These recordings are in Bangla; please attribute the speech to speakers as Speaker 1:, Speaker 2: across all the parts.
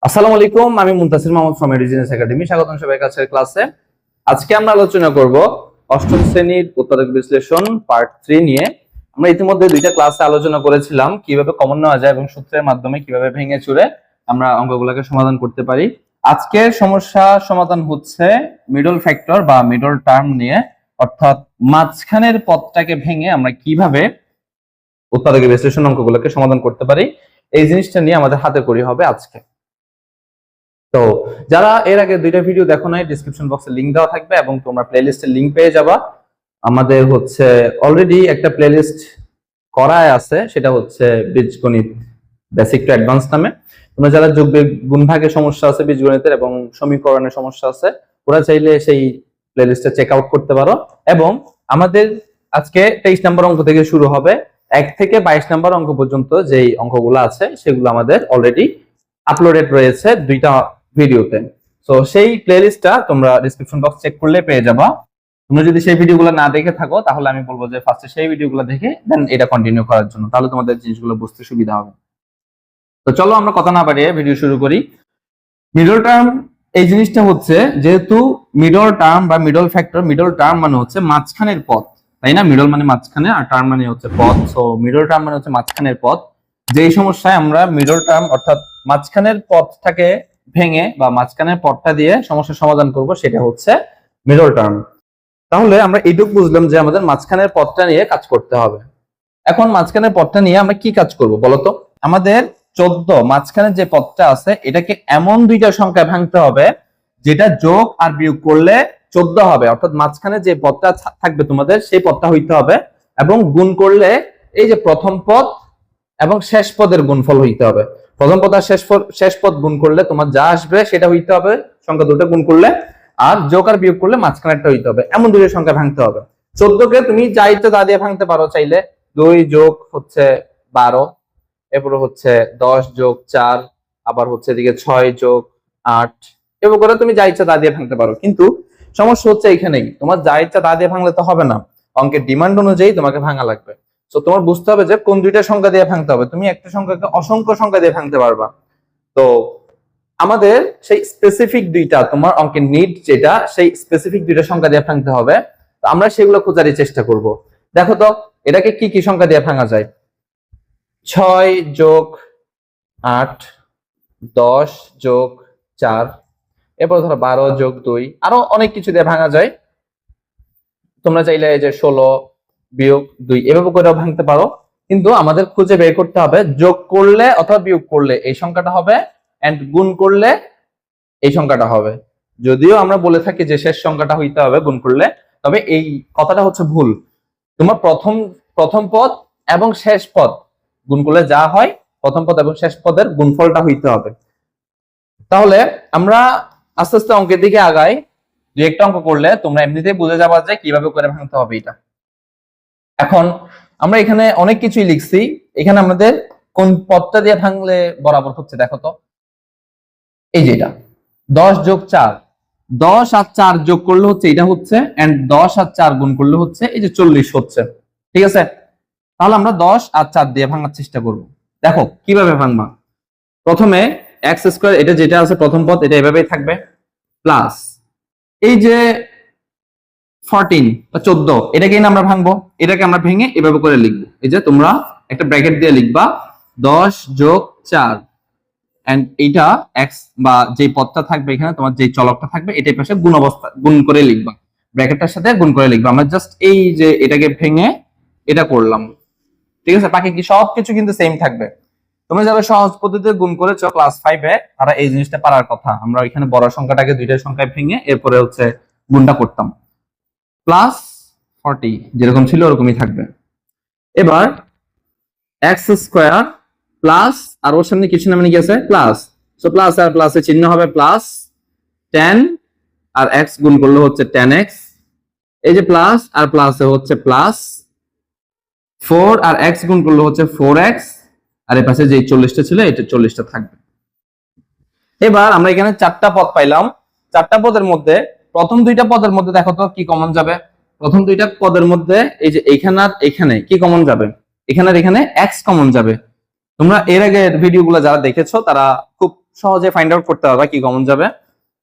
Speaker 1: আসসালামু আলাইকুম, আমি মুনতাসির মাহমুদ ফ্রম এডিজিনেস একাডেমি। স্বাগতম সবাইকে আজকের ক্লাসে। আজকে আমরা আলোচনা করব অষ্টম শ্রেণীর উৎপাদক বিশ্লেষণ পার্ট 3 নিয়ে। আমরা ইতিমধ্যে দুইটা ক্লাসে আলোচনা করেছিলাম কিভাবে কমন নেওয়া যায় এবং সূত্রের মাধ্যমে কিভাবে ভেঙে চুরে আমরা অঙ্কগুলোকে সমাধান করতে পারি। আজকের সমস্যা সমাধান হচ্ছে মিডল ফ্যাক্টর বা মিডল টার্ম নিয়ে, অর্থাৎ মাঝখানের পদটাকে ভেঙে আমরা কিভাবে উৎপাদক বিশ্লেষণ অঙ্কগুলোকে সমাধান করতে পারি, এই জিনিসটা নিয়ে আমাদের হাতে করি হবে আজকে। তো যারা এর আগে দুইটা ভিডিও দেখো নাই, ডেসক্রিপশন বক্সে লিংক দেওয়া থাকবে এবং তোমরা প্লেলিস্টের লিংক পেয়ে যাবা। আমাদের হচ্ছে অলরেডি একটা প্লেলিস্ট করাই আছে, সেটা হচ্ছে বীজগণিত বেসিক টু অ্যাডভান্স নামে। তোমরা যারা যোগ গুণভাগের সমস্যা আছে বীজগণিতের এবং সমীকরণের সমস্যা আছে, ওরা চাইলে সেই প্লেলিস্টটা চেক আউট করতে পারো। এবং আমাদের আজকে 23 নম্বর অঙ্ক থেকে শুরু হবে, 1 থেকে 22 নম্বর অঙ্ক পর্যন্ত যেই অঙ্কগুলো আছে সেগুলো আমাদের অলরেডি আপলোডেড রয়েছে দুইটা ভিডিওতে। সো সেই প্লেলিস্টটা তোমরা ডেসক্রিপশন বক্স চেক করলে পেয়ে যাবা। তোমরা যদি সেই ভিডিওগুলো না দেখে থাকো তাহলে আমি বলবো যে ফার্স্টে সেই ভিডিওগুলো দেখে দেন এটা কন্টিনিউ করার জন্য, তাহলে তোমাদের জিনিসগুলো বুঝতে সুবিধা হবে। তো চলো আমরা কথা না বাড়িয়ে ভিডিও শুরু করি। মিডল টার্ম এই জিনিসটা হচ্ছে, যেহেতু মিডল টার্ম বা মিডল ফ্যাক্টর, মিডল টার্ম মানে হচ্ছে মাঝখানের পদ, তাই না? মিডল মানে মাঝখানে আর টার্ম মানে হচ্ছে পদ। সো মিডল টার্ম মানে হচ্ছে মাঝখানের পদ। যেই সমস্যায় আমরা মিডল টার্ম অর্থাৎ মাঝখানের পদটাকে ভেঙে বা মাঝখানের পদটা দিয়ে সমস্যার সমাধান করব, সেটা হচ্ছে মিডল টার্ম। তাহলে আমরা এইটুকু বুঝলাম যে আমাদের মাঝখানের পদটা নিয়ে কাজ করতে হবে। এখন মাঝখানের পদটা নিয়ে আমরা কি কাজ করব বলতো? আমাদের 14 মাঝখানের যে পদটা আছে এটাকে এমন দুইটা সংখ্যা ভাঙতে হবে যেটা যোগ আর বিয়োগ করলে 14 হবে, অর্থাৎ মাঝখানে যে পদটা থাকবে তোমাদের সেই পদটা হইতে হবে, এবং গুণ করলে এই যে প্রথম পদ এবং শেষ পদের গুণফল হইতে হবে। প্রথম পদ আর শেষ পদ গুণ করলে তোমার যা আসবে সেটা হইতে হবে সংখ্যা দুটো গুণ করলে, আর যোগ আর বিয়োগ করলে মাঝখানেরটা হইতে হবে। এমন দুটো সংখ্যা ভাঙতে হবে। 14 কে তুমি যা ইচ্ছা তা দিয়ে ভাঙতে পারো, চাইলে 2 যোগ হচ্ছে 12, এরপরে হচ্ছে 10 যোগ 4, আবার হচ্ছে এদিকে 6 যোগ 8, এভাবে করে তুমি যা ইচ্ছা তা দিয়ে ভাঙতে পারো। কিন্তু সমস্যা হচ্ছে এখানেই, তোমার যা ইচ্ছা তা দিয়ে ভাঙলে তো হবে না, অঙ্কের ডিমান্ড অনুযায়ী তোমাকে ভাঙা লাগবে। তো তোমার বুঝতে হবে যে কোন দুইটা সংখ্যা দিয়ে ভাঙতে হবে। তুমি একটা সংখ্যাকে অসংখ্য সংখ্যা দিয়ে ভাঙতে পারবা। তো আমাদের সেই স্পেসিফিক দুইটা, তোমার অঙ্কের নিড যেটা, সেই স্পেসিফিক দুইটা সংখ্যা দিয়ে ভাঙতে হবে। তো আমরা সেগুলো খোঁজারই চেষ্টা করব। দেখো তো এটাকে কি কি সংখ্যা দিয়ে ভাঙা যায়। 6 যোগ 8, 10 যোগ 4, এরপর ধরো 12 যোগ 2, আরো অনেক কিছু দিয়ে ভাঙা যায়। তোমরা চাইলে এই যে 16 বিয়োগ 2 এভাবে করেও ভাঙতে পারো। কিন্তু আমাদের খুঁজে বের করতে হবে যোগ করলে অথবা বিয়োগ করলে এই সংখ্যাটা হবে, এন্ড গুণ করলে এই সংখ্যাটা হবে। যদিও আমরা বলে থাকি যে শেষ সংখ্যাটা হইতে হবে গুণ করলে, তবে এই কথাটা হচ্ছে ভুল। তোমার প্রথম পদ এবং শেষ পদ গুণ করলে যা হয়, প্রথম পদ এবং শেষ পদের গুণফলটা হইতে হবে। তাহলে আমরা আস্তে আস্তে অঙ্কের দিকে আগাই। যে একটা অঙ্ক করলে তোমরা এমনিতেই বুঝে যাবা যে কিভাবে করে ভাঙতে হবে এটা। এখন আমরা এখানে অনেক কিছুই লিখছি, এখানে আমাদের কোন পদটা দিয়ে ভাঙলে বরাবর হচ্ছে দেখো তো। এই যে এটা 10 যোগ 4, 10 আর 4 যোগ করলে হচ্ছে এটা হচ্ছে, এন্ড 10 আর 4 গুণ করলে হচ্ছে এই যে 40 হচ্ছে। ঠিক আছে, তাহলে আমরা 10 আর 4 দিয়ে ভাঙার চেষ্টা করব। দেখো কিভাবে ভাঙবা। প্রথমে এক্স স্কয়ার, এটা যেটা আছে প্রথম পদ, এটা এভাবেই থাকবে, প্লাস এই যে 14 বা 14, এটাকে আমরা ভাঙবো। এটাকে আমরা ভেঙে এভাবে করে লিখবো। এই যে তোমরা একটা ব্র্যাকেট দিয়ে লিখবা 10 যোগ 4, এন্ড এইটা এক্স বা যে পদটা থাকবে এখানে, তোমার যে চলকটা থাকবে এটার পাশে গুণ অবস্থা গুণ করে লিখবা, ব্র্যাকেটটার সাথে গুণ করে লিখবা। আমরা জাস্ট এই যে এটাকে ভেঙে এটা করলাম। ঠিক আছে, বাকি কি সবকিছু কিন্তু সেম থাকবে। তোমরা যারা সহজ পদ্ধতিতে গুণ করেছো ক্লাস 5 এ, তারা এই জিনিসটা পারার কথা। আমরা এখানে বড় সংখ্যাটাকে দুইটা সংখ্যায় ভেঙে এরপরে হচ্ছে গুণটা করতাম। প্লাস 40 যেরকম ছিল ওরকমই থাকবে। এবার এক্স স্কয়ার প্লাস, আর ওর সামনে কিছু না মানে কি আছে, প্লাস। সো প্লাস আর প্লাসের চিহ্ন হবে প্লাস 10, আর এক্স গুণ করলে হচ্ছে 10x। এই যে প্লাস আর প্লাসে হচ্ছে প্লাস 4, আর এক্স গুণ করলে হচ্ছে 4x, আর এর পাশে যে 40টা ছিল এটা 40টা থাকবে। এবার আমরা এখানে 4টা পদ পাইলাম। 4টা পদের মধ্যে প্রথম দুইটা পদের মধ্যে দেখো তো কি কমন যাবে। প্রথম দুইটা পদের মধ্যে এই যে এখানে আর এখানে কি কমন যাবে, এখানে আর এখানে x কমন যাবে। তোমরা এর আগের ভিডিওগুলো যারা দেখেছো তারা খুব সহজে ফাইন্ড আউট করতে পারবা কি কমন যাবে,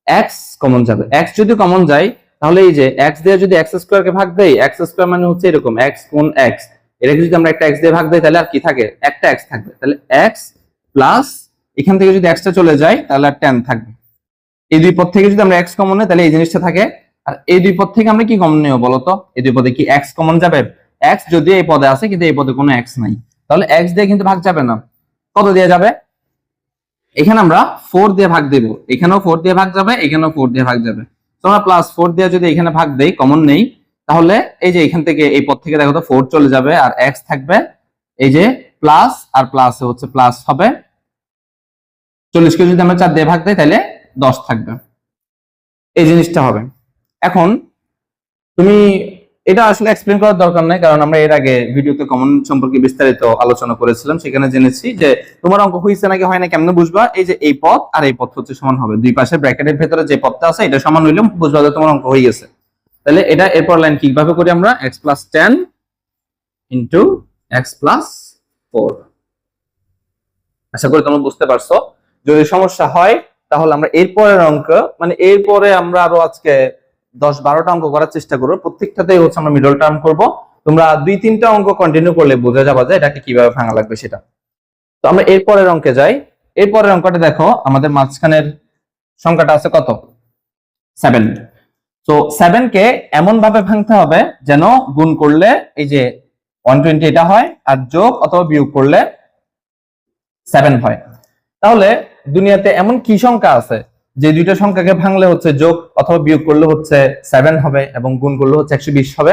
Speaker 1: এক্স কমন যাবে। এক্স যদি কমন যায় তাহলে এই যে এক্স দিয়ে যদি এক্স স্কোয়ার কে ভাগ দেই, এক্স স্কোয়ার মানে হচ্ছে এরকম এক্স গুণ এক্স, এটাকে যদি আমরা একটা এক্স দিয়ে ভাগ দেই তাহলে আর কি থাকে, একটা এক্স থাকবে। তাহলে এক্স প্লাস এখান থেকে যদি এক্সটা চলে যায় তাহলে আর 10 থাকবে। এই দুই পদ থেকে যদি আমরা এক্স কমন নেই তাহলে এই জিনিসটা থাকে। আর এই দুই পদ থেকে আমরা কি কমন নেব বলতো, এই দুই পদে কি এক্স কমন যাবে? এক্স যদি এই পদে আছে কিন্তু এই পদে কোনো এক্স নাই, তাহলে এক্স দিয়ে কিন্তু ভাগ যাবে না। কত দিয়ে যাবে? এখানে আমরা 4 দিয়ে ভাগ দেব, এখানেও 4 দিয়ে ভাগ যাবে, এখানেও 4 দিয়ে ভাগ যাবে। তোমরা প্লাস 4 দিয়ে যদি এখানে ভাগ দেই, কমন নেই, তাহলে এই যে এখান থেকে এই পদ থেকে দেখো তো 4 চলে যাবে আর এক্স থাকবে। এই যে প্লাস আর প্লাস হচ্ছে প্লাস হবে, 40 কে যদি আমরা 4 দিয়ে ভাগ দেই তাহলে 10 থাকবে। এই জিনিসটা হবে। এখন তুমি এটা আসলে এক্সপ্লেন করার দরকার নাই, কারণ আমরা এর আগে ভিডিওতে কমন সম্পর্কে বিস্তারিত আলোচনা করেছিলাম, সেখানে জেনেছি যে তোমার অঙ্ক হইছে নাকি হয় না কেমনে বুঝবা, এই যে এই পদ আর এই পদ হচ্ছে সমান হবে, দুই পাশের ব্র্যাকেটের ভেতরে যে পদটা আছে এটা সমান হইলে বুঝবা যে তোমার অঙ্ক হয়ে গেছে। তাহলে এটা এরপর লাইন কিভাবে করি আমরা, x + 10 ইনটু x + 4। আশা করি তোমরা বুঝতে পারছো। যদি সমস্যা হয় তাহলে আমরা এরপরের অঙ্ক, মানে এরপরে আমরা আরো আজকে 10-12টা অঙ্ক করার চেষ্টা করবো, প্রত্যেকটাতেই হচ্ছে আমরা মিডল টার্ম করব। তোমরা 2-3টা অঙ্ক কন্টিনিউ করলে বোঝা যাবে যে এটাকে কিভাবে ভাঙা লাগবে সেটা। তো আমরা এরপরের অঙ্কে যাই। এরপরের অঙ্কটা দেখো, আমাদের মাঝখানের সংখ্যাটা আছে কত, 7। তো 7 কে এমন ভাবে ভাঙতে হবে যেন গুণ করলে এই যে 120 এটা হয়, আর যোগ অথবা বিয়োগ করলে 7 হয়। তাহলে দুনিয়াতে এমন কি সংখ্যা আছে যে দুইটা সংখ্যাকে ভাঙলে হচ্ছে যোগ অথবা বিয়োগ করলে হচ্ছে 7 হবে এবং গুণ করলে হচ্ছে 120 হবে?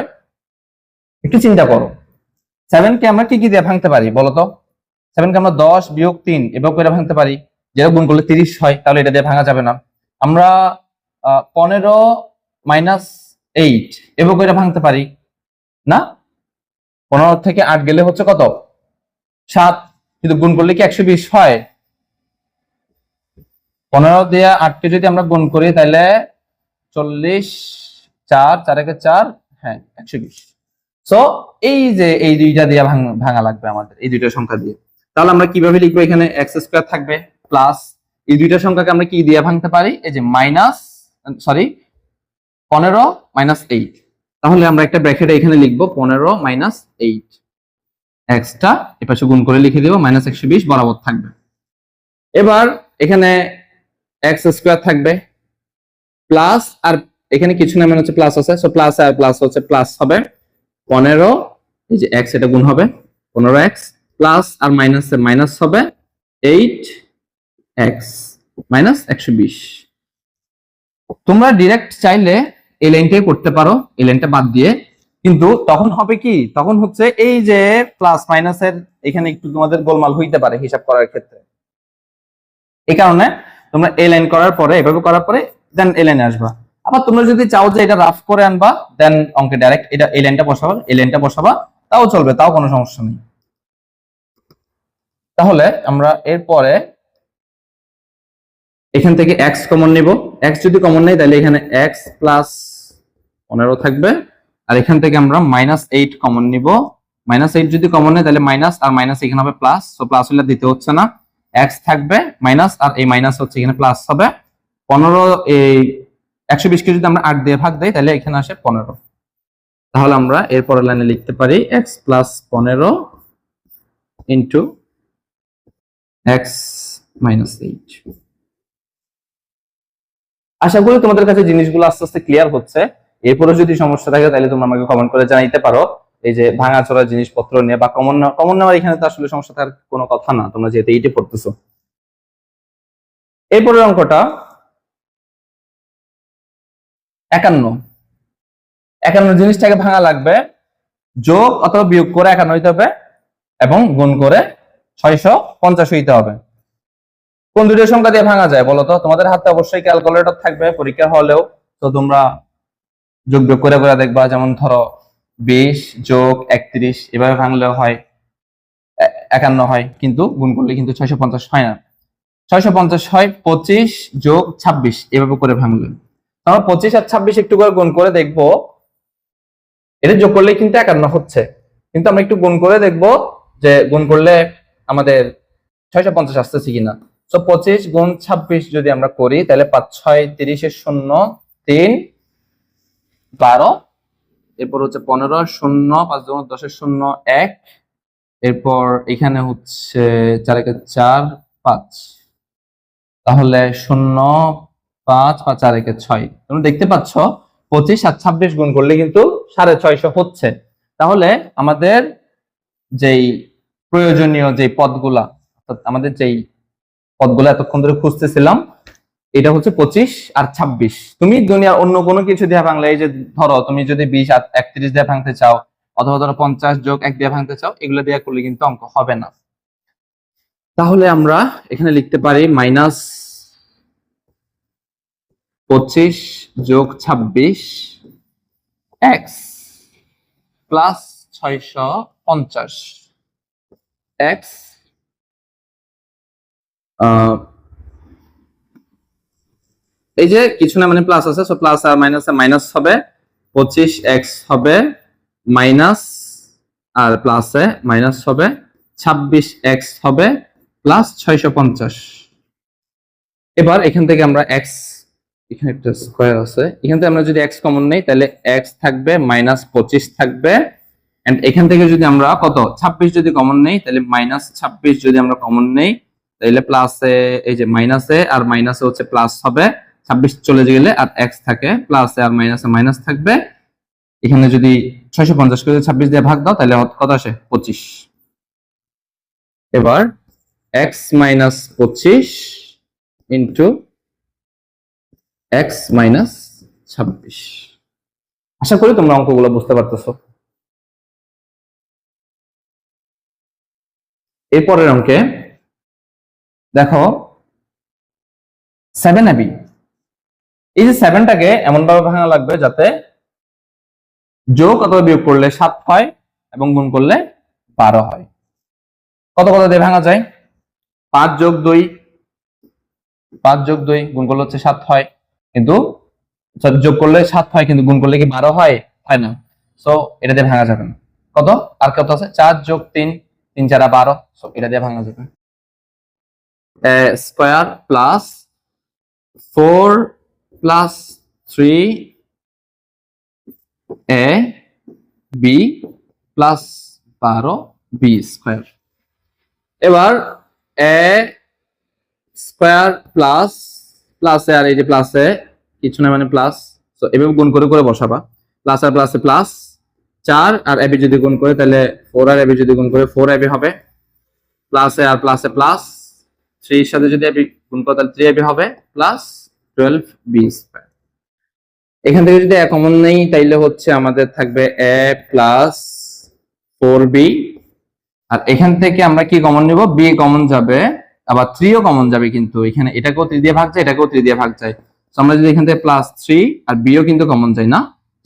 Speaker 1: একটু চিন্তা করো, 7 কে আমরা কি কি দিয়ে ভাঙতে পারি বলতো? 7 কে আমরা 10 - 3 এভাবে করে ভাঙতে পারি, যেটা গুণ করলে 30 হয়, তাহলে এটা দিয়ে ভাঙা যাবে না। আমরা 15 - 8 এভাবে করে ভাঙতে পারি না? 15 থেকে 8 গেলে হচ্ছে কত, 7, কিন্তু গুণ করলে কি 120 হয়? 15 দিয়ে 8 কে যদি আমরা গুণ করি তাহলে 40, 4 4 একে 4, হ্যাঁ 120। সো এই যে এই দুইটা দিয়ে ভাঙা লাগবে আমাদের, এই দুইটা সংখ্যা দিয়ে। তাহলে আমরা কিভাবে লিখবো, এখানে এক্স স্কোয়ার থাকবে প্লাস এই দুইটা সংখ্যাকে আমরা কি দিয়ে ভাঙতে পারি, এই যে 15 - 8। তাহলে আমরা একটা ব্র্যাকেটে এখানে লিখবো 15 - 8, এক্সটা এপাশে গুণ করে লিখে দেবো, -120 বরাবর থাকবে। এবার এখানে এক্স স্কোয়ার থাকবে প্লাস, আর এখানে কিছু না মানে হচ্ছে প্লাস আছে, সো প্লাস আর প্লাস হচ্ছে প্লাস হবে 15, এই যে এক্স এটা গুণ হবে 15x প্লাস আর মাইনাস এ মাইনাস হবে 8x -120। তোমরা ডিরেক্ট চাইলে এই লাইনটাই করতে পারো, এই লাইনটা বাদ দিয়ে, কিন্তু তখন হবে কি, তখন হচ্ছে এই যে প্লাস মাইনাসের এখানে একটু তোমাদের গোলমাল হইতে পারে হিসাব করার ক্ষেত্রে। এই কারণে তোমরা এই লাইন করার পরে, এভাবে করার পরে দেন এই লাইনে আসবা। আবার তোমরা যদি চাও যে এটা রাফ করে আনবা, দেন অঙ্কে ডাইরেক্ট এটা এই লাইনটা বসাবা, এই লাইনটা বসাবা, তাও চলবে, তাও কোনো সমস্যা নেই। তাহলে আমরা এরপরে এখান থেকে x কমন নিব, x যদি কমন নেই তাহলে এখানে x + 15 থাকবে, আর এখান থেকে আমরা -8 কমন নিব। -8 যদি কমন নেই তাহলে মাইনাস আর মাইনাস এখানে হবে প্লাস, সো প্লাস হলে দিতে হচ্ছে না, x থাকবে মাইনাস আর এই মাইনাস হচ্ছে এখানে প্লাস হবে 15। এই 120 কে যদি আমরা 8 দিয়ে ভাগ দেই তাহলে এখানে আসে 15। তাহলে আমরা এরপরের লাইনে লিখতে পারি x + 15 ইনটু x - 8। আশা করি তোমাদের কাছে জিনিসগুলো আস্তে আস্তে ক্লিয়ার হচ্ছে। এরপরে যদি সমস্যা থাকে তাহলে তোমরা আমাকে কমেন্ট করে জানাইতে পারো, এই যে ভাঙাচোরা জিনিসপত্র নিয়ে বা কমন নেওয়ার এখানে তো আসলে সমস্যা থাকার কোনো কথা না, তোমরা যেহেতু এইটা পড়তেছো। এরপরের অঙ্কটা 51 জিনিসটাকে ভাঙা লাগবে, যোগ অথবা বিয়োগ করে 51 হইতে হবে এবং গুণ করে 650 হইতে হবে। কোন দুটো সংখ্যা দিয়ে ভাঙা যায় বলো তো? তোমাদের হাতে অবশ্যই ক্যালকুলেটর থাকবে পরীক্ষা হলেও, তো তোমরা যোগ বিয়োগ করে করে দেখবা। যেমন ধরো 20 যোগ 31 এভাবে ভাঙলেও হয় 51 হয়, কিন্তু গুণ করলে কিন্তু 650 হয় না। 650 হয় 25 যোগ 26 এভাবে করে ভাঙলে। আমরা 25 আর 26 একটু করে গুণ করে দেখবো, এটা যোগ করলে কিন্তু 51 হচ্ছে, কিন্তু আমরা একটু গুণ করে দেখবো যে গুণ করলে আমাদের 650 আসতেছে কিনা। তো 25 গুণ 26 যদি আমরা করি তাহলে 5 6 30 এর 0 3 12, এরপর হচ্ছে 15 0 5 2 10 এর 0 1, এরপর এখানে হচ্ছে 4 1 4 5, তাহলে 0 5 5 4 1 6। তুমি দেখতে পাচ্ছ 25 আর 26 গুণ করলে কিন্তু 650 হচ্ছে। তাহলে আমাদের যেই প্রয়োজনীয় যে পদগুলা, অর্থাৎ আমাদের যেই পদগুলো এতক্ষণ ধরে খুঁজতেছিলাম, এটা হচ্ছে 25 আর 26। তুমি দুনিয়ার অন্য কোনো কিছু দিয়ে ভাঙলে, এই যে ধরো তুমি যদি 20 আর 31 দিয়ে ভাঙতে চাও, অথবা ধরো 50 যোগ 1 দিয়ে ভাঙতে চাও, এগুলো দিয়ে করলে কিন্তু অঙ্ক হবে না। তাহলে আমরা এখানে লিখতে পারি -25 যোগ 26 x প্লাস 650 x, এই যে কিছু না মানে প্লাস আছে, সো প্লাস আর মাইনাসে মাইনাস হবে, 25x হবে মাইনাস আর প্লাসে মাইনাস হবে, 26x হবে প্লাস 650। এবার এখান থেকে আমরা x, এখানে একটা স্কয়ার আছে, এখান থেকে আমরা যদি x কমন নেই তাহলে x থাকবে -25 থাকবে, এন্ড এখান থেকে যদি আমরা কত 26 যদি কমন নেই তাহলে -26 যদি আমরা কমন নেই তাহলে প্লাসে, এই যে মাইনাসে আর মাইনাসে হচ্ছে প্লাস হবে, 26 চলে গেলে আর x থাকে, প্লাসে আর মাইনাসে মাইনাস থাকবে। এখানে যদি 650 করে 26 দিয়ে ভাগ দাও তাহলে কত আসে 25। এবার x - 25 ইন্টু x - 26। আশা করি তোমরা অঙ্কগুলো বুঝতে পারতেছো। এরপরের অঙ্কে দেখো 7ab, এই যে 7টাকে এমন ভাবে ভাঙা লাগবে যাতে যোগ অথবা বিয়োগ করলে 7 হয় এবং গুণ করলে 12 হয়। কত কত দিয়ে ভাঙা যায়? 5 যোগ 2, 5 যোগ 2 গুণ করলে হচ্ছে 7 হয়, কিন্তু যোগ করলে 7 হয় কিন্তু গুণ করলে কি 12 হয়? হয় না। সো এটা দিয়ে ভাঙা যাবে না। কত আর কত আছে? 4 যোগ 3, 3 4 12, সো এটা দিয়ে ভাঙা যাবে। a square plus 4 plus 3a b plus 12 b square. এবার a স্কয়ার প্লাস প্লাসে আর এই যে প্লাসে কিছু না মানে প্লাস, সো এভাবে গুণ করে করে বসাবা, প্লাস আর প্লাসে প্লাস, 4 আর ab যদি গুণ করে তাহলে 4 আর ab যদি গুণ করে 4ab হবে, প্লাসে আর প্লাসে প্লাস, 3 এর সাথে যদি ab গুণ করে তাহলে 3ab হবে প্লাস 12b স্কয়ার। এখান থেকে যদি a কমন নেই তাইলে হচ্ছে আমাদের থাকবে a প্লাস 4b, আর এখান থেকে আমরা কি কমন নিব? b কমন যাবে, আবার 3 ও কমন যাবে, কিন্তু এখানে এটাকেও 3 দিয়ে ভাগ যায়, এটাকেও 3 দিয়ে ভাগ যায়। সো আমরা যদি এখান থেকে প্লাস 3 আর b ও কিন্তু কমন যায় না,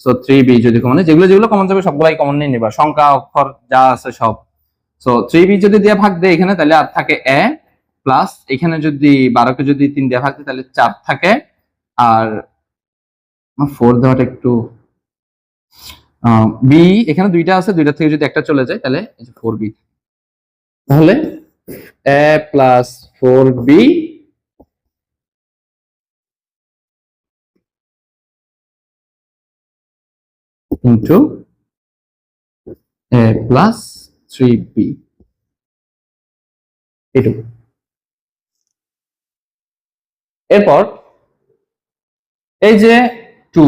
Speaker 1: সো 3b যদি কমন হয়, যেগুলো যেগুলো কমন যাবে সবগুলাই কমন নিয়ে নিবা, সংখ্যা অক্ষর যা আছে সব। সো 3b যদি দিয়ে ভাগ দেয় এখানে তাহলে আর থাকে a প্লাস, এখানে যদি 12 কে যদি 3 দিয়ে ভাগ দেয় তাহলে 4 থাকে, আর 4 দেওয়াটা একটু b, এখানে দুইটা আছে, দুইটা থেকে যদি একটা চলে যায় তাহলে এই যে 4b, তাহলে a plus 4b into a plus 3b, এটুকু। এরপর এই যে 2,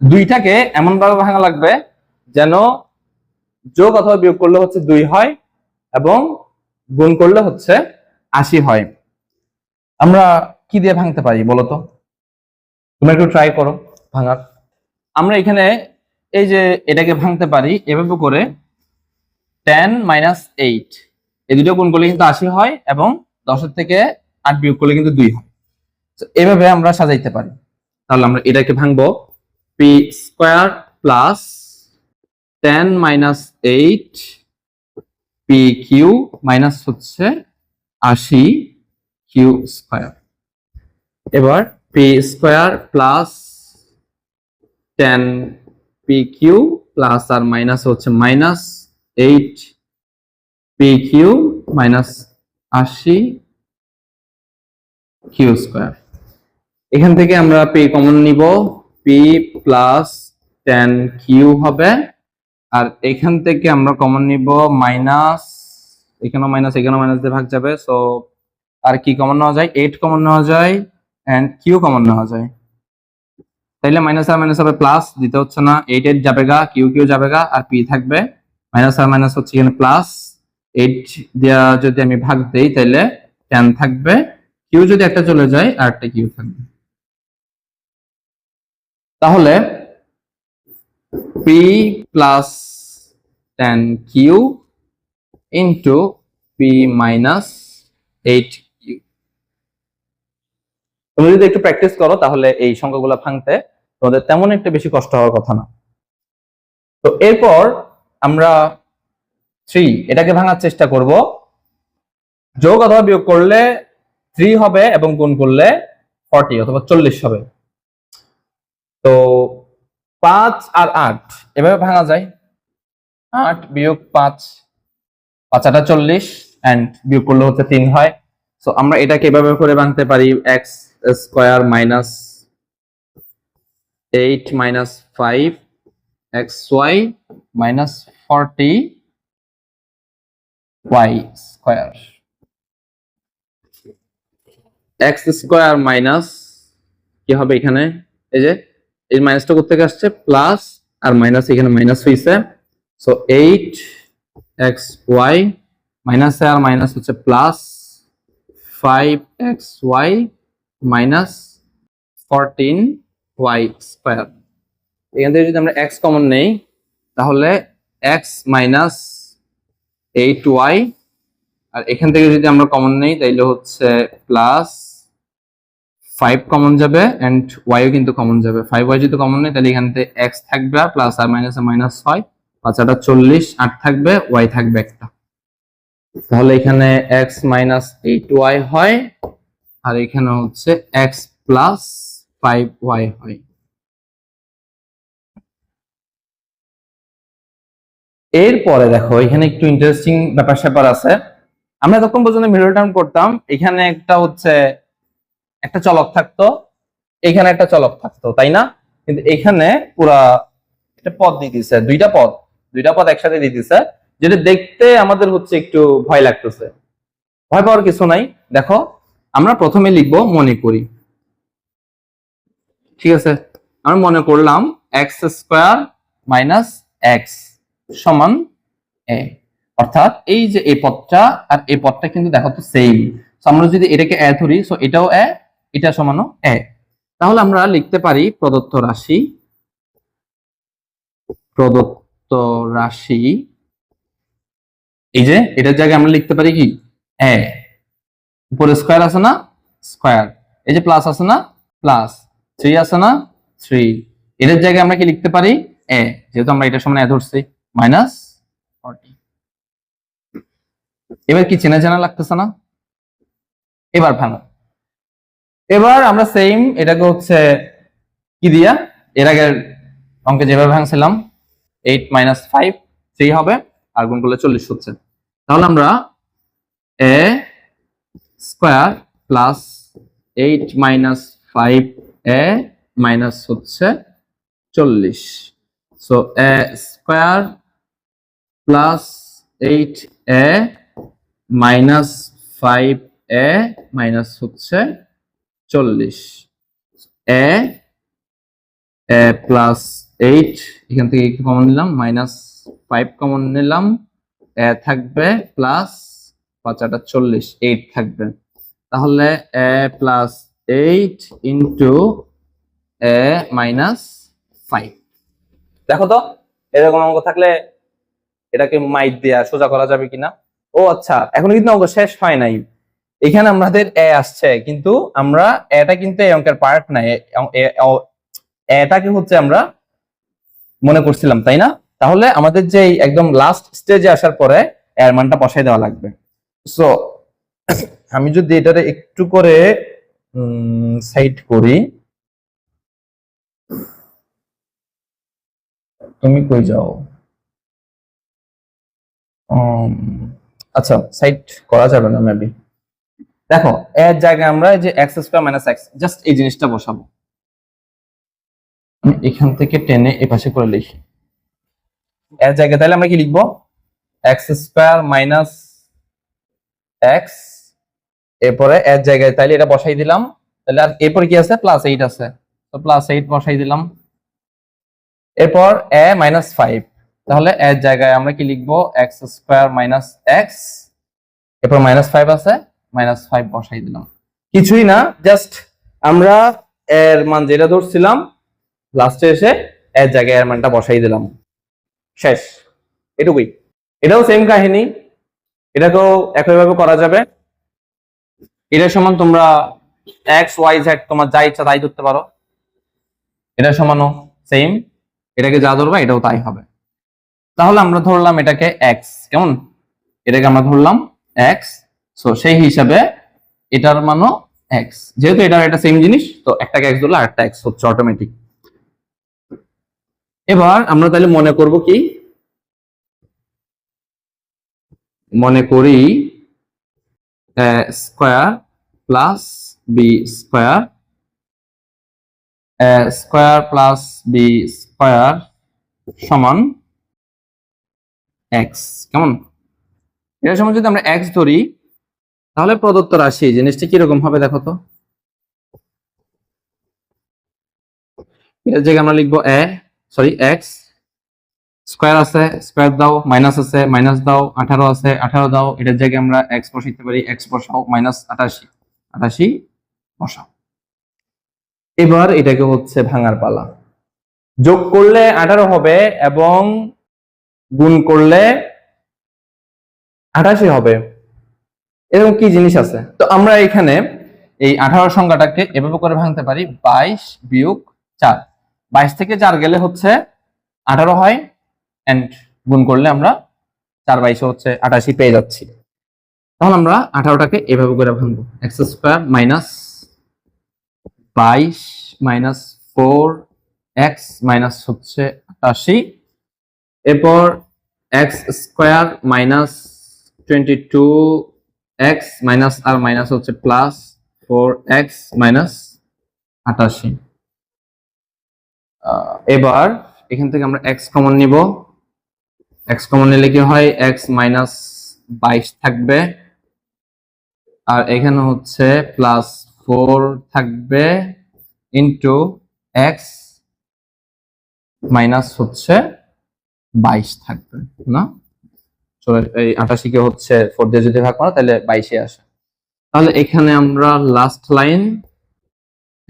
Speaker 1: দুইটাকে এমন ভাবে ভাঙা লাগবে যেন যোগ অথবা বিয়োগ করলে হচ্ছে 2 হয় এবং গুণ করলে হচ্ছে 80 হয়। আমরা কি দিয়ে ভাঙতে পারি বলো তো? তুমি একটু ট্রাই করো ভাঙার। আমরা এখানে এই যে এটাকে ভাঙতে পারি এভাবে করে 10 - 8, এই দুটো গুণ করলে কিন্তু 80 হয় এবং 10 থেকে 8 বিয়োগ করলে কিন্তু 2 হয়। তো এভাবে আমরা সাজাইতে পারি। তাহলে আমরা এটাকে ভাঙবো p square plus 10 - 8 p Q minus হচ্ছে 80 কিউ স্কয়ার। এবার p square plus 10 p Q plus আর মাইনাস হচ্ছে -8 p Q minus 80 Q square. এখান থেকে আমরা পি কমন নিব, পি প্লাস 10q হবে। আর এখান থেকে আমরা কমন নিব মাইনাস, এখানেও মাইনাস এখানেও মাইনাস দিয়ে ভাগ যাবে, সো আর কি কমন নেওয়া যায়, 8 কমন নেওয়া যায় এন্ড কিউ কমন নেওয়া যায়। তাইলে মাইনাস আর মাইনাস হবে প্লাস, দিতে হচ্ছে না, 8 8 যাবে গা, কিউ কিউ যাবে গা, আর পি থাকবে। মাইনাস আর মাইনাস হচ্ছে এখানে প্লাস, 8 দিয়া যদি আমি ভাগ দেই তাহলে 10 থাকবে, কিউ যদি একটা চলে যায় আর একটা কিউ থাকবে। তাহলে P plus 10q into P minus 8q। তুমি যদি একটু প্র্যাকটিস করো তাহলে এই সংখ্যাগুলো ভাঙতে তোমাদের তেমন একটা বেশি কষ্ট হওয়ার কথা না। তো এরপর আমরা 3 এটাকে ভাঙার চেষ্টা করব। যোগ অথবা বিয়োগ করলে 3 হবে এবং গুণ করলে 40 অথবা 40 হবে। তো 5 আর 8 এভাবে ভাঙা যায়। 8 বিয়োগ 5, 5 8 40 এন্ড বিয়োগ করলে হচ্ছে 3 হয়। সো আমরা এটাকে এভাবে করে ভাঙতে পারি, x square minus 8 minus 5 xy minus 40 y square, x square minus কি হবে এখানে, এই যে এই মাইনাসটা কোথা থেকে আসছে, প্লাস আর মাইনাস এখানে মাইনাস হইছে, সো 8xy মাইনাস আর মাইনাস হচ্ছে plus 5xy minus 14y square. এখান থেকে যদি আমরা x কমন নেই তাহলে x মাইনাস 8y, আর এখান থেকে যদি আমরা কমন নেই তাইলে হচ্ছে প্লাস 5 কমন যাবে এন্ড y ও কিন্তু কমন যাবে। 5y যদি কমন নেই তাহলে এখান থেকে x থাকবে আর প্লাস আর মাইনাস মাইনাস হয়, 5 8 40, 8 থাকবে, y থাকবে একটা। তাহলে এখানে x মাইনাস 8y হয় আর এখানে হচ্ছে x প্লাস 5y হয়। এরপরে দেখো এখানে একটু ইন্টারেস্টিং ব্যাপার স্যাপার আছে। আমরা যখন পর্যন্ত মিডল টার্ম করতাম এখানে একটা হচ্ছে একটা চলক থাকতো, এখানে একটা চলক থাকতো, তাই না? কিন্তু এখানে পুরা একটা পদ দিয়ে দিছে, দুইটা পদ একসাথে দিয়ে দিছে, যেটা দেখতে আমাদের হচ্ছে একটু ভয় লাগতেছে। ভয় পাওয়ার কিছু নাই। দেখো আমরা প্রথমে লিখবো মনে করি, ঠিক আছে? আমরা মনে করলাম এক্স স্কোয়ার মাইনাস এক্স সমান এ, অর্থাৎ এই যে এই পদটা আর এই পদটা কিন্তু দেখো তো সেম। আমরা যদি এটাকে এ ধরি, সো এটাও এ, এটা সমানও এ। তাহলে আমরা লিখতে পারি প্রদত্ত রাশি, এই যে এটার জায়গায় আমরা লিখতে পারি কি এ, উপরে স্কয়ার আছে না স্কয়ার, এই যে প্লাস আছে না প্লাস, 3 আছে না 3, এটার জায়গায় আমরা কি লিখতে পারি এ, যেহেতু আমরা এটার সমান এ ধরছি, মাইনাস 40। এবার কি চেনা জানা লাগতেছে না? এবার ভাঙো। এবার আমরা সেম এটাকে হচ্ছে কি দিয়া, এর আগের অঙ্কে যেভাবে ভাঙছিলাম 8 মাইনাস 5 3 হবে আর গুণ করলে 40 হচ্ছে। তাহলে আমরা এ স্কয়ার প্লাস 8 মাইনাস 5 এ মাইনাস হচ্ছে 40, সো এ স্কয়ার প্লাস 8 এ মাইনাস 5 এ মাইনাস হচ্ছে 40, এ প্লাস 8, এখান থেকে কি কমন নিলাম, মাইনাস 5 কমন নিলাম, এ থাকবে প্লাস 5 8 40, 8 থাকবে। তাহলে এ প্লাস 8 ইন্টু এ মাইনাস 5। দেখো তো এরকম অঙ্ক থাকলে এটাকে মাইট দিয়ে সোজা করা যাবে কিনা। ও আচ্ছা, এখন কিন্তু অঙ্ক শেষ হয় নাই। এখানে আমাদের এ আসছে, কিন্তু আমরা এটা কিন্তু এই অঙ্কের পার্ট নাই, এটাকে হচ্ছে আমরা মনে করছিলাম, তাই না? তাহলে আমাদের যে একদম লাস্ট স্টেজে আসার পরে এর মানটা বসাই দেওয়া লাগবে। সো আমি যদি এটারে একটু করে সাইড করি, তুমি কই যাও? আচ্ছা সাইড করা যাবে না মেবি, দেখো এর জায়গায় আমরা এই যে x square minus x just এই জিনিসটা বসাবো। আমি এখান থেকে টেনে এ পাশে করে লিখি এর জায়গায়, তাহলে আমরা কি লিখবো? এক্স স্কোয়ার মাইনাস এক্স, এরপরে এর জায়গায় তাইলে এটা বসাই দিলাম। তাহলে আর এরপরে কি আছে? প্লাস 8 আছে, তো প্লাস 8 বসাই দিলাম। এরপর এ মাইনাস 5, তাহলে এর জায়গায় আমরা কি লিখবো? এক্স স্কোয়ার মাইনাস এক্স, এরপর মাইনাস 5 আছে, মাইনাস 5 বসাই দিলাম। কিছুই না, জাস্ট আমরা এর মান যেটা ধরছিলাম লাস্টে এসে এর জায়গায় এর মানটা বসাই দিলাম, শেষ, এটুকুই। এটাও সেম কাহিনী, এটাকেও একইভাবে করা যাবে। এটার সমান তোমরা এক্স ওয়াই জেড তোমার যা ইচ্ছা তাই ধরতে পারো, এটার সমানও সেম, এটাকে যা ধরবা এটাও তাই হবে। তাহলে আমরা ধরলাম এটাকে এক্স, কেমন? এটাকে আমরা ধরলাম এক্স, সো সেই হিসাবে এটার মানও এক্স, যেহেতু এটার এটা সেম জিনিস, তো একটাকে এক্স ধরলে আরেকটা এক্স হচ্ছে অটোমেটিক। এবার আমরা তাহলে মনে করব কি? মনে করি square plus B square, square plus B square সমান এক্স, কেমন? এটার সময় যদি আমরা এক্স ধরি তাহলে প্রদত্ত রাশি জিনিসটা কিরকম হবে দেখো তো। এটার জায়গায় আমরা লিখবো এক্স স্কোয়ার আছে, স্কোয়ার দাও, মাইনাস আছে, মাইনাস দাও, 18 আছে, 18 দাও, এটার জায়গায় আমরা এক্স বসাইতে পারি, এক্স বসাও, মাইনাস 88, 88 বসাও। এবার এটাকে হচ্ছে ভাঙার পালা। যোগ করলে 18 হবে এবং গুণ করলে 88 হবে, এরকম কি জিনিস আছে? তো আমরা এখানে এই 18 সংখ্যাটাকে এভাবে করে ভাঙতে পারি 22 বিয়োগ 4, 22 থেকে 4 গেলে হচ্ছে 18 হয়, এন্ড গুণ করলে আমরা 4 22 হচ্ছে 88 পেয়ে যাচ্ছি। তাহলে আমরা 18টাকে এভাবে করে ভাঙবো, X square minus 22 minus 4 X minus হচ্ছে 88, এরপর X square minus 22 X minus আর মাইনাস হচ্ছে প্লাস 4x মাইনাস 88। এবার এখান থেকে আমরা x কমন নিব, x কমন নিলে কি হয়? x মাইনাস 22 থাকবে, আর এখানে হচ্ছে প্লাস 4 থাকবে ইন্টু x মাইনাস হচ্ছে 22 থাকবে না? এই 88 কে হচ্ছে 4 দিয়ে যদি ভাগ করো তাহলে 22 আসে। তাহলে এখানে আমরা লাস্ট লাইন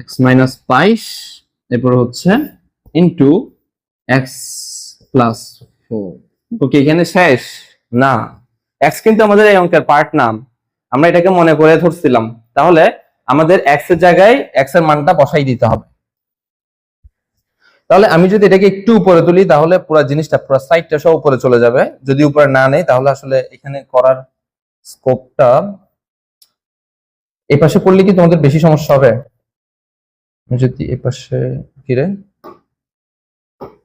Speaker 1: x মাইনাস 22, এরপর হচ্ছে ইন্টু x প্লাস 4। ওকে, এখানে শেষ না, x কিন্তু আমাদের এই অঙ্কের পার্ট নাম, আমরা এটাকে মনে করে ধরছিলাম, তাহলে আমাদের x এর জায়গায় x এর মানটা বসাই দিতে হবে। তাহলে আমি যদি এটাকে একটু উপরে তুলি তাহলে পুরো জিনিসটা পুরো সাইডটা সব উপরে চলে যাবে, যদি উপরে না নেই তাহলে আসলে এখানে করার স্কোপটা, এই পাশে করলে কি তোমাদের বেশি সমস্যা হবে? যদি এই পাশে ফিরে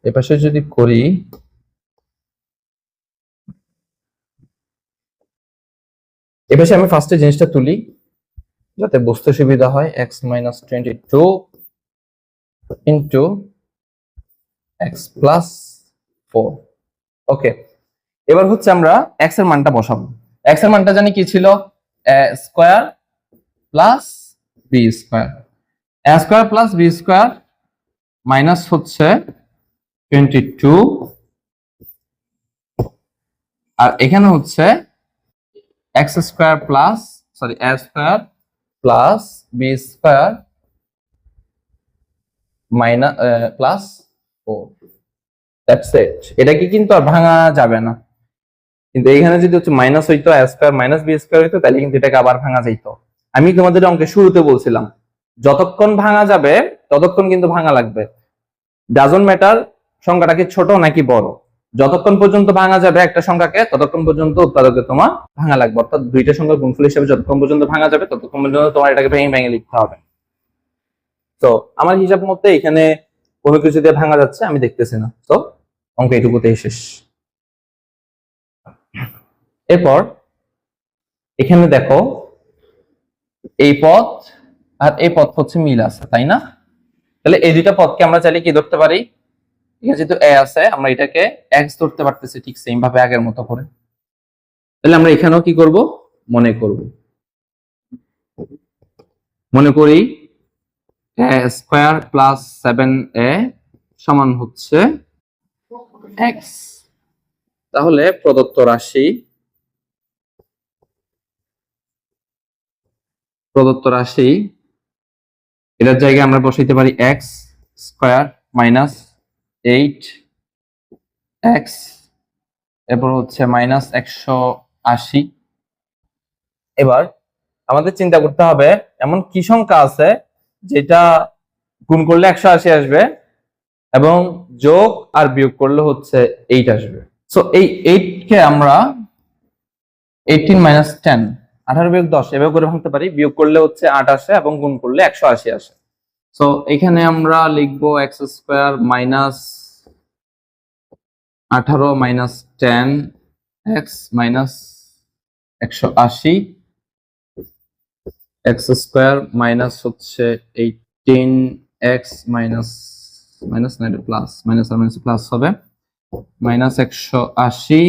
Speaker 1: এই পাশে যদি করি, এই পাশে আমি ফার্স্টে জিনিসটা তুলি যাতে বুঝতে সুবিধা হয়, x minus 22 into x plus 4। ওকে, এবার হচ্ছে আমরা x এর মানটা বসাবো। x এর মানটা জানি কি ছিল? a square plus b square, a square plus b square minus হচ্ছে 22, আর এখানে হচ্ছে x square plus a square plus b square minus plus 4, that's it. এটাকে কিন্তু আর ভাঙা যাবে না, কিন্তু এখানে যদি হচ্ছে মাইনাস হইতো, a square minus b square হইতো, তাহলে কিন্তু এটাকে আবার ভাঙা যাইতো। আমি তোমাদের অঙ্কে শুরুতে বলছিলাম যতক্ষণ ভাঙা যাবে ততক্ষণ কিন্তু ভাঙা লাগবে, ডাজন্ট ম্যাটার সংখ্যাটা কি ছোট নাকি বড়, যতক্ষণ পর্যন্ত ভাঙা যাবে একটা সংখ্যাকে ততক্ষণ পর্যন্ত উৎপাদকে তোমার ভাঙা লাগবে, অর্থাৎ দুইটা সংখ্যার গুণফল হিসেবে যতক্ষণ পর্যন্ত ভাঙা যাবে ততক্ষণ পর্যন্ত তোমার এটাকে ভেঙে ভেঙে লিখতে হবে। তো আমার হিসাব মতে এখানে কোনো কিছু দিয়ে ভাঙা যাচ্ছে আমি দেখতেছি না, তো অঙ্ক এটুকুতেই শেষ। এরপর এখানে দেখো এই পথ আর এই পথ হচ্ছে মিল আছে, তাই না? তাহলে এই দুইটা পথকে আমরা চাইলে কি ধরতে পারি? এখানে যেহেতু এ আছে, আমরা এটাকে এক্স ধরতে পারতেছি ঠিক সেম ভাবে আগের মতো করে। তাহলে আমরা এখানেও কি করব? মনে করি এ স্কয়ার প্লাস 7a সমান হচ্ছে এক্স। তাহলে প্রদত্ত রাশি এটার জায়গায় আমরা বসাইতে পারি এক্স স্কয়ার মাইনাস 8x, এরপর হচ্ছে মাইনাস 180। এবার আমাদের চিন্তা করতে হবে এমন কি সংখ্যা আছে যেটা গুণ করলে 180 আসবে এবং যোগ আর বিয়োগ করলে হচ্ছে 8 আসবে। সো এই 8 কে আমরা 18 মাইনাস 10 18 বিয়োগ 10 এভাবে করে ভাঙতে পারি। বিয়োগ করলে হচ্ছে 8 আসে এবং গুণ করলে 180 আসে। সো এখানে আমরা লিখবো x square minus 18 minus 10 x minus 180 x square minus হচ্ছে 18 এক্স মাইনাস না, এটা প্লাস, মাইনাস আর মাইনাস প্লাস হবে, মাইনাস 180।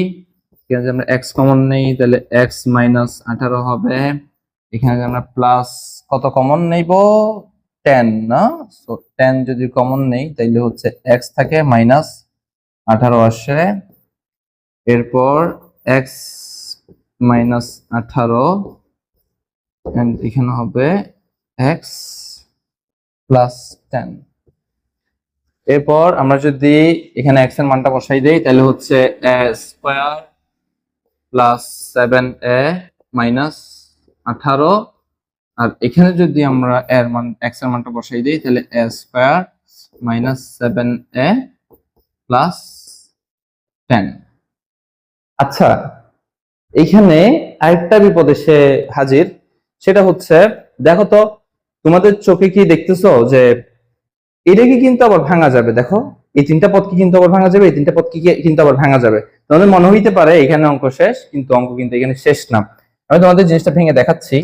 Speaker 1: এখানে যদি আমরা এক্স কমন নেই তাহলে এক্স মাইনাস 18 হবে। এখানে যদি আমরা প্লাস কত কমন নেব? 10 না? সো 10 যদি কমন নেই তাহলে হচ্ছে এক্স থাকে মাইনাস 18 আসে। এরপর এক্স মাইনাস 18 এন্ড এখানে হবে এক্স প্লাস 10। এরপর আমরা যদি এখানে এক্স এর মানটা বসাই দেই তাহলে হচ্ছে এ স্কয়ার প্লাস 7a মাইনাস 18, আর এখানে যদি আমরা এর মান এক্স এর মানটা বসাই দেই তাহলে এ স্কয়ার মাইনাস 7a প্লাস 10। আচ্ছা, এইখানে আরেকটা বিপদ এসে হাজির, সেটা হচ্ছে দেখো তো তোমাদের চোখে কি দেখতেছো যে এটাকে কিন্তু আবার ভাঙা যাবে। দেখো এই তিনটা পদ কি কিন্তু আবার ভাঙা যাবে, এই তিনটা পদ কি কিন্তু আবার ভাঙা যাবে। তোমাদের মনে হইতে পারে এখানে অঙ্ক শেষ, কিন্তু অঙ্ক কিন্তু এখানে শেষ না। আমি তোমাদের জিনিসটা ভেঙে দেখাচ্ছি।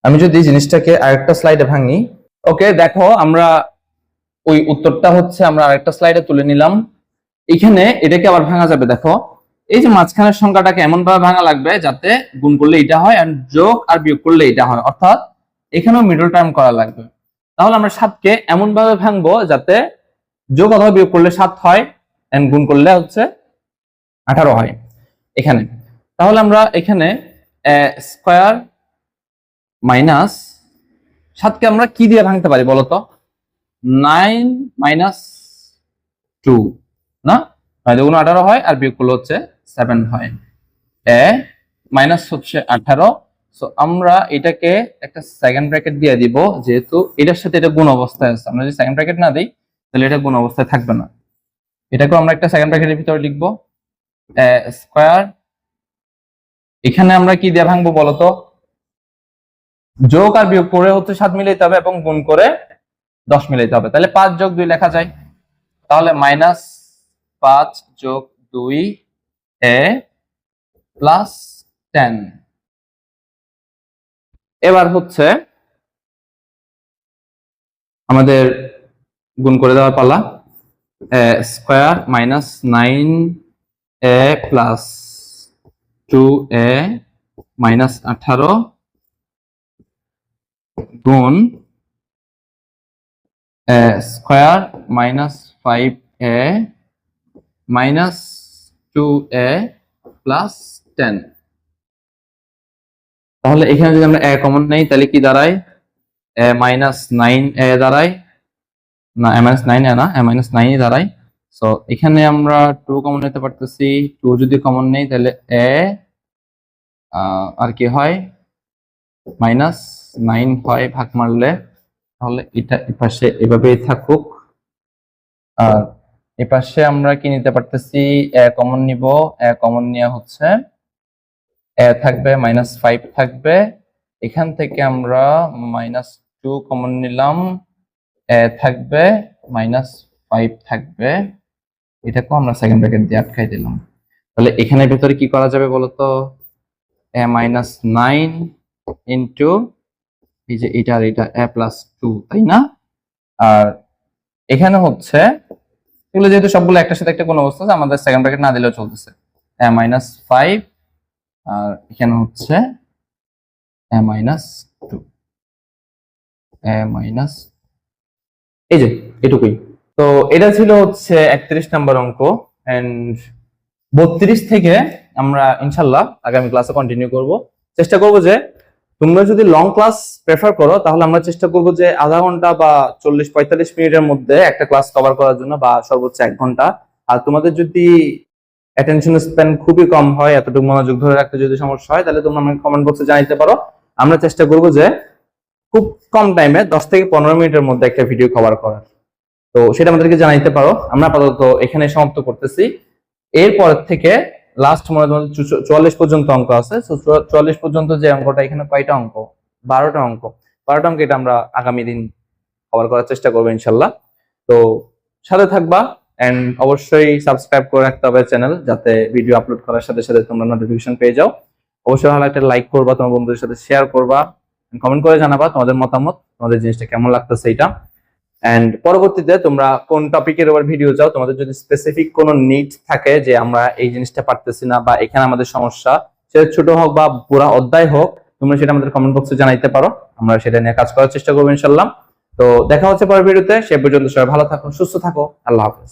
Speaker 1: আমি যদি জিনিসটাকে আরেকটা স্লাইডে ভাঙি, ওকে দেখো আমরা ওই উত্তরটা হচ্ছে আমরা আরেকটা স্লাইডে তুলে নিলাম। এখানে এটাকে আবার ভাঙা যাবে। দেখো এই যে মাঝখানের সংখ্যাটাকে এমন ভাবে ভাঙা লাগবে যাতে গুণ করলে এটা হয় আর যোগ আর বিয়োগ করলে এটা হয়, অর্থাৎ এখানেও মিডল টার্ম করা লাগবে। তাহলে আমরা 7কে এমন ভাবে ভাঙবো যাতে যোগ অথবা বিয়োগ করলে 7 হয় এন্ড গুণ করলে হচ্ছে 18 হয় এখানে। তাহলে আমরা এখানে স্কয়ার মাইনাস 7কে আমরা কি দিয়ে ভাঙতে পারি বলতো? 9 মাইনাস 2 না, 9 দুগুণ 18 হয় আর বিয়োগ করলে হচ্ছে 7 হয়। এ মাইনাস হচ্ছে 18। সো আমরা এটাকে একটা সেকেন্ড ব্র্যাকেট দিয়ে দিব, যেহেতু এটার সাথে এটা গুণ অবস্থায় আছে। আমরা যদি সেকেন্ড ব্র্যাকেট না দিই তাহলে এটা গুণ অবস্থায় থাকবে না। এটাকে আমরা একটা সেকেন্ড ব্র্যাকেটের ভিতরে লিখবো স্কয়ার। এখানে আমরা কি দিয়ে ভাঙবো বলতো? যোগ আর বিয়োগ করে হচ্ছে 7 মিলাইতে হবে এবং গুণ করে 10 মিলাইতে হবে। তাহলে 5 যোগ 2 লেখা যায়। তাহলে মাইনাস 5 যোগ 2 এ প্লাস 10। এবার হচ্ছে আমাদের গুণ করে দেওয়ার পালা। Square minus 9a plus 2a minus 18 গুণ square minus 5a minus 2a plus 10। তাহলে এখানে যদি আমরা a কমন নেই তাহলে কি দাঁড়ায়? a মাইনাস 9a দাঁড়ায় না, a মাইনাস 9a না, a মাইনাস 9 দাঁড়ায়। সো এখানে আমরা 2 কমন নিতে পারতেছি। 2 যদি কমন নেই তাহলে a আর কি হয়? মাইনাস 9 হয় ভাগ মারলে। তাহলে এটা এপাশে এভাবেই থাকুক। আর এপাশে আমরা কি নিতে পারতেছি? a কমন নিব। a কমন নেওয়া হচ্ছে a থাকবে মাইনাস 5 থাকবে। এখান থেকে আমরা মাইনাস 2 কমন নিলাম, a থাকবে মাইনাস 5 থাকবে। এটাকেও আমরা সেকেন্ড ব্র্যাকেট দিয়ে আটকাই দিলাম। তাহলে এখানে ভেতরে কি করা যাবে বলতো? a মাইনাস 9 ইন্টু এই যে এটা আর এটা a প্লাস 2, তাই না? আর এখানে হচ্ছে এগুলো যেহেতু সবগুলো একটার সাথে একটা কোনো অবস্থা আছে, আমাদের সেকেন্ড ব্র্যাকেট না দিলেও চলতেছে। a মাইনাস 5 আর এখানে হচ্ছে a মাইনাস 2, a মাইনাস, এই যে এটুকুই। তো এটা ছিল হচ্ছে 31 নাম্বার অঙ্ক। এন্ড 32 থেকে আমরা ইনশাল্লাহ আগামী ক্লাসে কন্টিনিউ করব। চেষ্টা করব যে তোমরা যদি লং ক্লাস প্রেফার করো তাহলে আমরা চেষ্টা করব যে আধা ঘন্টা বা 40-45 মিনিটের মধ্যে একটা ক্লাস কভার করার জন্য, বা সর্বোচ্চ 1 ঘন্টা। আর তোমাদের যদি অ্যাটেনশন স্প্যান খুবই কম হয়, এতটুকু মনোযোগ ধরে রাখতে যদি সমস্যা হয়, তাহলে তোমরা আমাকে কমেন্ট বক্সে জানাতে পারো। আমরা চেষ্টা করব যে খুব কম টাইমে 10 থেকে 15 মিনিটের মধ্যে একটা ভিডিও কভার করার। তো সেটা আমাদেরকে জানাইতে পারো। আমরা আপাতত এখানে সমাপ্ত করতেছি। এরপর থেকে লাস্ট মনে হয় 44 পর্যন্ত অঙ্ক আছে। 44 পর্যন্ত যে অঙ্কটা, এখানে কয়টা অঙ্ক? 12টা অঙ্ক। 12টা অঙ্ক এটা আমরা আগামী দিন কভার করার চেষ্টা করবো ইনশাল্লাহ। তো সাথে থাকবা, এন্ড অবশ্যই সাবস্ক্রাইব করে রাখতে হবে চ্যানেল, যাতে ভিডিও আপলোড করার সাথে সাথে তোমরা নোটিফিকেশন পেয়ে যাও। অবশ্যই ভালো একটা লাইক করবা, তোমার বন্ধুদের সাথে শেয়ার করবা, কমেন্ট করে জানাবা তোমাদের মতামত, তোমাদের জিনিসটা কেমন লাগতেছে এটা। এন্ড পরবর্তীতে তোমরা কোন টপিকের উপর ভিডিও চাও, তোমাদের যদি স্পেসিফিক কোনো নিড থাকে যে আমরা এই জিনিসটা পারতেছি না বা এখানে আমাদের সমস্যা, সেটা ছোট হোক বা পুরো অধ্যায় হোক, তোমরা সেটা আমাদের কমেন্ট বক্সে জানাইতে পারো। আমরা সেটা নিয়ে কাজ করার চেষ্টা করবো ইনশাল্লাহ। তো দেখা হচ্ছে পরের ভিডিওতে। সে পর্যন্ত সবাই ভালো থাকো, সুস্থ থাকো। আল্লাহ হাফেজ।